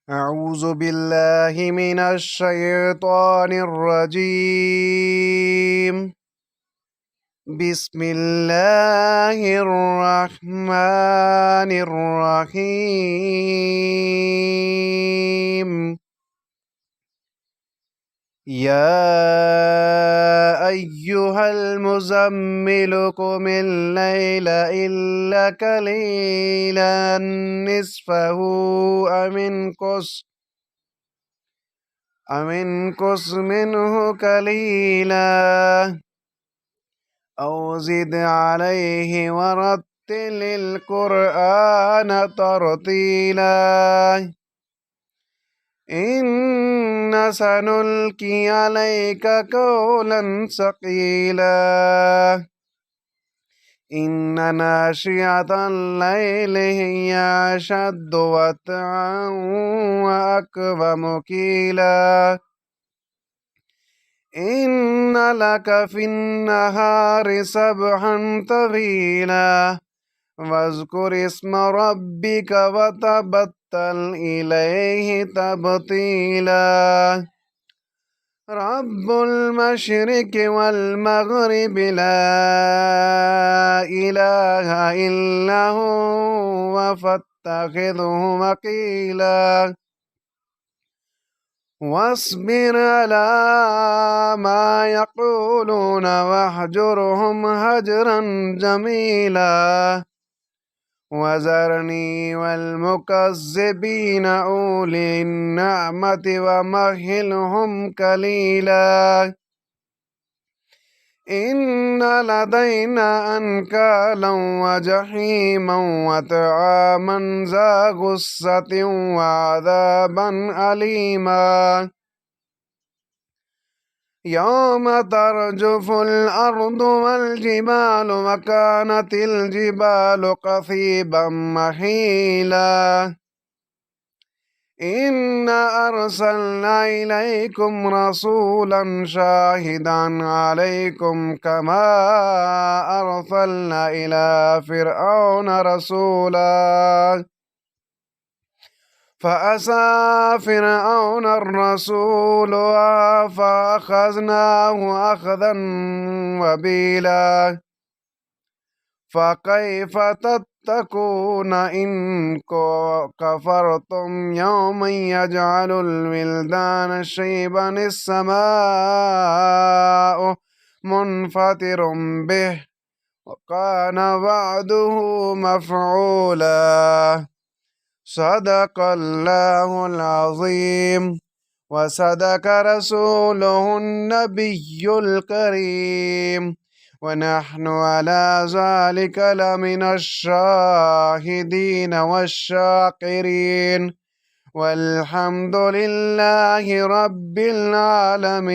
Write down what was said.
أعوذ بالله من الشيطان الرجيم. بسم الله الرحمن الرحيم. يا أيها المزمل قم الليل إلا قليلا نصفه أو انقص منه قليلا أو زد عليه ورتل القرآن ترتيلا إن سنلقي عليك قولا ثقيلا إن ناشئة الليل هي أشد وطئا وأقوم قيلا إن لك في النهار سبحا طويلا واذكر اسم ربك وتبتل إليه تبتيلا رب المشرق والمغرب لا إله إلا هو فاتخذه وكيلا واصبر على ما يقولون واهجرهم هجرا جميلا وذرني والمكذبين أولي النعمة ومهلهم قليلا إن لدينا أنكالا وجحيما وطعاما ذا غصة وعذابا أليما يوم ترجف الأرض والجبال وكانت الجبال كثيبا مهيلا إنا أرسلنا إليكم رسولا شاهدا عليكم كما أرسلنا إلى فرعون رسولا فأسى فرعون الرسول فأخذناه أخذا وبيلا فكيف تتقون إن كفرتم يوما يجعل الولدان شيبا السماء منفطر به وكان وعده مفعولا صدق الله العظيم وصدق رسوله النبي الكريم ونحن على ذلك لمن الشاهدين والشاكرين والحمد لله رب العالمين.